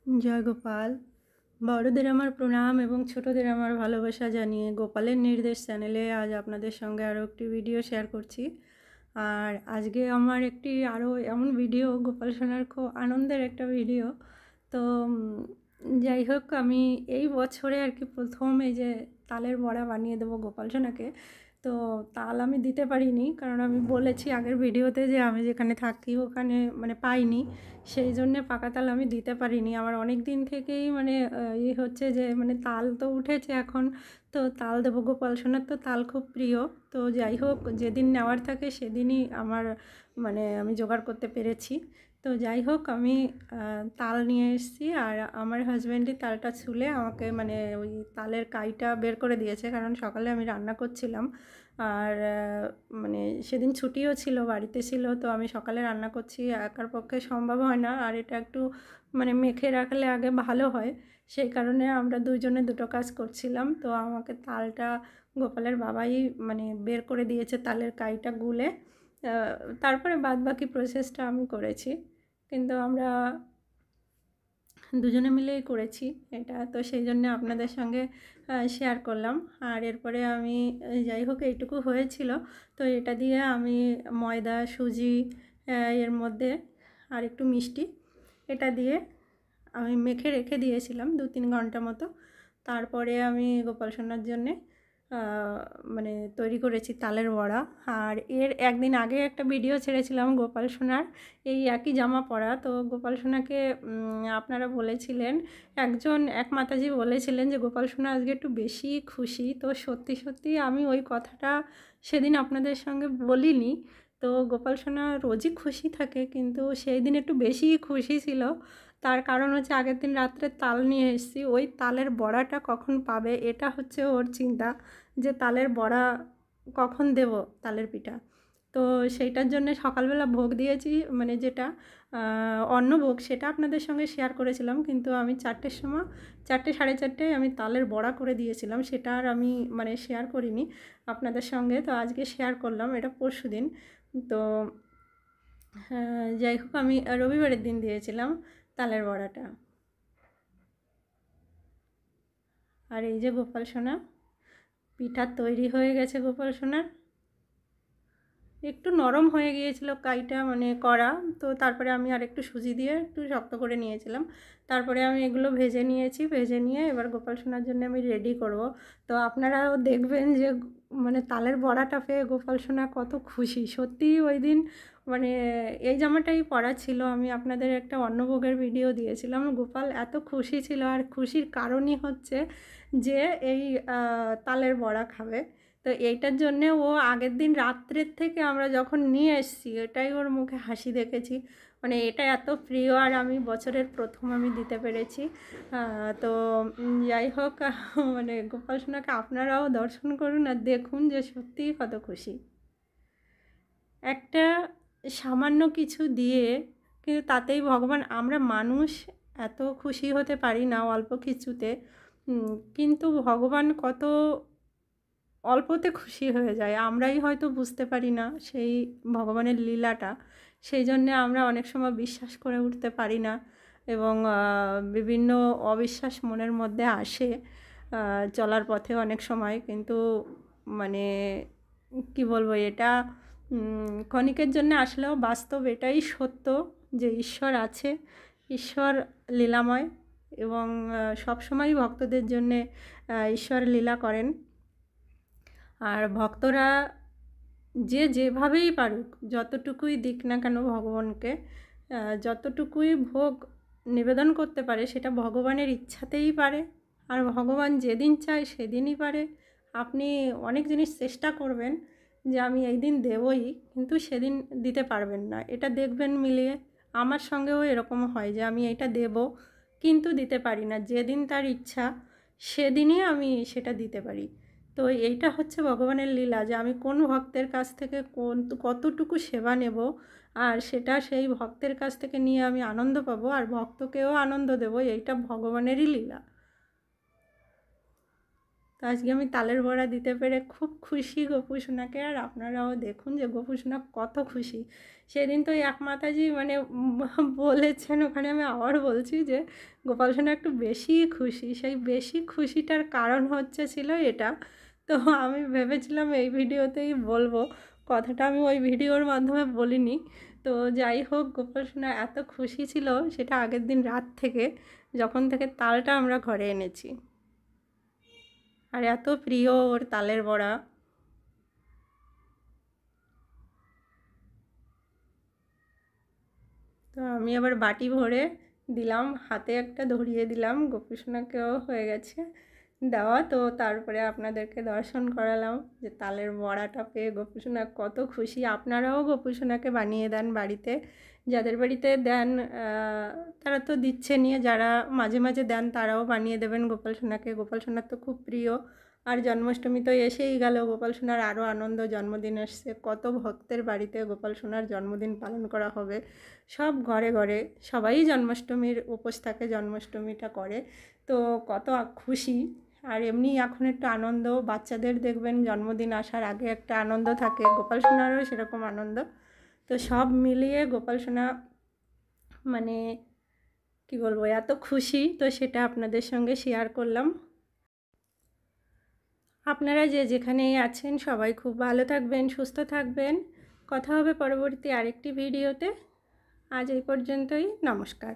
জয় গোপাল। বড়দের আমার প্রণাম এবং ছোটদের আমার ভালোবাসা জানিয়ে গোপালের নির্দেশ চ্যানেলে আজ আপনাদের সঙ্গে আরও একটি ভিডিও শেয়ার করছি। আর আজকে আমার একটি আরও এমন ভিডিও, গোপাল সোনার খুব আনন্দের একটা ভিডিও। তো যাই হোক, আমি এই বছরে আর কি প্রথম এই যে তালের বড়া বানিয়ে দেবো গোপাল সোনাকে। তো তাল আমি দিতে পারিনি, কারণ আমি বলেছি আগের ভিডিওতে যে আমি যেখানে থাকি ওখানে মানে পাইনি, সেই জন্যে পাকা তাল আমি দিতে পারিনি। আমার অনেক দিন থেকেই মানে হচ্ছে যে মানে তাল তো উঠেছে এখন, তো তাল দেবো, গোপাল সোনার তো তাল খুব প্রিয়। তো যাই হোক, যেদিন নেওয়ার থাকে সেদিনই আমার মানে আমি জোগাড় করতে পেরেছি। তো যাই হোক, আমি তাল নিয়ে এসেছি, আর আমার হাজব্যান্ডই তালটা ছুলে আমাকে মানে ওই তালের কাইটা বের করে দিয়েছে, কারণ সকালে আমি রান্না করছিলাম। আর মানে সেদিন ছুটিও ছিল, বাড়িতে ছিল, তো আমি সকালে রান্না করছি, একার পক্ষে সম্ভব হয় না, আর এটা একটু মানে মেখে রাখলে আগে ভালো হয়, সেই কারণে আমরা দুজনে দুটো কাজ করছিলাম। তো আমাকে তালটা গোপালের বাবাই মানে বের করে দিয়েছে, তালের কাইটা গুলে। তারপরে বাদ বাকি প্রসেসটা আমি করেছি, কিন্তু আমরা দুজনে মিলেই করেছি এটা, তো সেই জন্য আপনাদের সঙ্গে শেয়ার করলাম। আর এরপরে আমি যাই হোক এইটুকু হয়েছিল, তো এটা দিয়ে আমি ময়দা, সুজি, এর মধ্যে আর একটু মিষ্টি, এটা দিয়ে আমি মেখে রেখে দিয়েছিলাম 2-3 ঘন্টা মতো। তারপরে আমি গোপাল সোনার জন্যে মানে তৈরি করেছি তালের বড়া। আর এর একদিন আগে একটা ভিডিও ছেড়েছিলাম গোপাল সোনার এই একই জামা পরা। তো গোপাল সোনাকে আপনারা বলেছিলেন, এক মাতাজি বলেছিলেন যে গোপাল সোনা আজকে একটু বেশি খুশি। তো সত্যি সত্যি আমি ওই কথাটা সেদিন আপনাদের সঙ্গে বলিনি। তো গোপাল সোনা রোজই খুশি থাকে, কিন্তু সেই দিন একটু বেশিই খুশি ছিল। তার কারণ হচ্ছে আগের দিন রাত্রে তাল নিয়ে এসেছি, ওই তালের বড়াটা কখন পাবে এটা হচ্ছে ওর চিন্তা, যে তালের বড়া কখন দেব, তালের পিঠা। তো সেইটার জন্য সকালবেলা ভোগ দিয়েছি, মানে যেটা অন্নভোগ, সেটা আপনাদের সঙ্গে শেয়ার করেছিলাম, কিন্তু আমি 4টের সময়, 4টে 4:30টায় আমি তালের বড়া করে দিয়েছিলাম, সেটা আর আমি মানে শেয়ার করিনি আপনাদের সঙ্গে। তো আজকে শেয়ার করলাম, এটা পরশুদিন। তো যাই হোক, আমি রবিবারের দিন দিয়েছিলাম তালের বড়াটা। আর এই যে গোপাল সোনা, পিঠা তৈরি হয়ে গেছে গোপাল সোনার। একটু নরম হয়ে গিয়েছিল কাইটা মানে করা, তো তারপরে আমি আর একটু সুজি দিয়ে একটু শক্ত করে নিয়েছিলাম। তারপরে আমি এগুলো ভেজে নিয়েছি, ভেজে নিয়ে এবার গোপাল সোনার জন্য আমি রেডি করব। তো আপনারাও দেখবেন যে মানে তালের বড়াটা পেয়ে গোপাল সোনা কত খুশি। সত্যিই ওই দিন মানে এই জামাটাই পরা ছিল, আমি আপনাদের একটা অন্নভোগের ভিডিও দিয়েছিলাম, গোপাল এত খুশি ছিল। আর খুশির কারণই হচ্ছে যে এই তালের বড়া খাবে। তো এইটার জন্যে ও আগের দিন রাত্রের থেকে আমরা যখন নিয়ে এসেছি, এটাই ওর মুখে হাসি দেখেছি, মানে এটা এত প্রিয়, আর আমি বছরের প্রথম আমি দিতে পেরেছি। তো যাই হোক, মানে গোপাল সোনাকে আপনারাও দর্শন করুন আর দেখুন যে সত্যিই কত খুশি। একটা সামান্য কিছু দিয়ে কিন্তু তাতেই ভগবান, আমরা মানুষ এত খুশি হতে পারি না অল্প কিছুতে, কিন্তু ভগবান কত অল্পতে খুশি হয়ে যায়, আমরাই হয়তো বুঝতে পারি না সেই ভগবানের লীলাটা। সেই জন্যে আমরা অনেক সময় বিশ্বাস করে উঠতে পারি না, এবং বিভিন্ন অবিশ্বাস মনের মধ্যে আসে চলার পথে অনেক সময়। কিন্তু মানে কি বলবো, এটা ক্ষণিকের জন্য আসলেও বাস্তব এটাই সত্য যে ঈশ্বর আছে, ঈশ্বর লীলাময়, এবং সবসময়ই ভক্তদের জন্যে ঈশ্বর লীলা করেন। আর ভক্তরা যে যেভাবেই পারুক, যতটুকুই দিক না কেন ভগবানকে, যতটুকুই ভোগ নিবেদন করতে পারে, সেটা ভগবানের ইচ্ছাতেই পারে। আর ভগবান যেদিন চায় সেদিনই পারে। আপনি অনেক জিনিস চেষ্টা করবেন যে আমি এই দিন দেবই, কিন্তু সেদিন দিতে পারবেন না, এটা দেখবেন মিলিয়ে। আমার সঙ্গেও এরকম হয় যে আমি এটা দেব কিন্তু দিতে পারি না, যেদিন তার ইচ্ছা সেদিনই আমি সেটা দিতে পারি। তো এইটা হচ্ছে ভগবানের লীলা, যে আমি কোন ভক্তের কাছ থেকে কতটুকু সেবা নেব, আর সেটা সেই ভক্তের কাছ থেকে নিয়ে আমি আনন্দ পাবো আর ভক্তকেও আনন্দ দেব, এইটা ভগবানেরই লীলা। তো আজকে আমি তালের বড়া দিতে পেরে খুব খুশি গোপু সোনাকে। আর আপনারাও দেখুন যে গোপু সোনা কত খুশি। সেদিন তো এক মাতাজি মানে বলেছেন, ওখানে আমি আবার বলছি যে গোপাল সোনা একটু বেশিই খুশি। সেই বেশি খুশিটার কারণ ছিল এটা। তো আমি ভেবেছিলাম এই ভিডিওতেই বলবো কথাটা, আমি ওই ভিডিওর মাধ্যমে বলিনি। তো যাই হোক, গোপাল সোনা এত খুশি ছিল সেটা আগের দিন রাত থেকে, যখন থেকে তালটা আমরা ঘরে এনেছি। আর এত প্রিয় ওর তালের বড়া। তো আমি আবার বাটি ভরে দিলাম, হাতে একটা ধরিয়ে দিলাম, গোপু সোনাকেও হয়ে গেছে দেওয়া। তো তারপরে আপনাদেরকে দর্শন করালাম যে তালের বড়াটা পেয়ে গোপু সোনা কত খুশি। আপনারাও গোপু সোনাকে বানিয়ে দেন বাড়িতে, যাদের বাড়িতে দেন তারা তো দিচ্ছেনই, যারা মাঝে মাঝে দেন তারাও বানিয়ে দেবেন গোপাল সোনাকে। গোপাল সোনার তো খুব প্রিয়। আর জন্মাষ্টমী তো এসেই গেল, গোপাল সোনার আরও আনন্দ, জন্মদিন আসছে, কত ভক্তের বাড়িতে গোপাল সোনার জন্মদিন পালন করা হবে। সব ঘরে ঘরে সবাই জন্মাষ্টমীর উপোস থাকে, জন্মাষ্টমীটা করে। তো কত খুশি। আর এমনি এখন একটু আনন্দ, বাচ্চাদের দেখবেন জন্মদিন আসার আগে একটা আনন্দ থাকে, গোপাল সোনারও সেরকম আনন্দ। তো সব মিলিয়ে গোপাল সোনা মানে কি বলবো, এত খুশি। তো সেটা আপনাদের সঙ্গে শেয়ার করলাম। আপনারা যে যেখানেই আছেন সবাই খুব ভালো থাকবেন, সুস্থ থাকবেন। কথা হবে পরবর্তী আরেকটি ভিডিওতে। আজ এই পর্যন্তই, নমস্কার।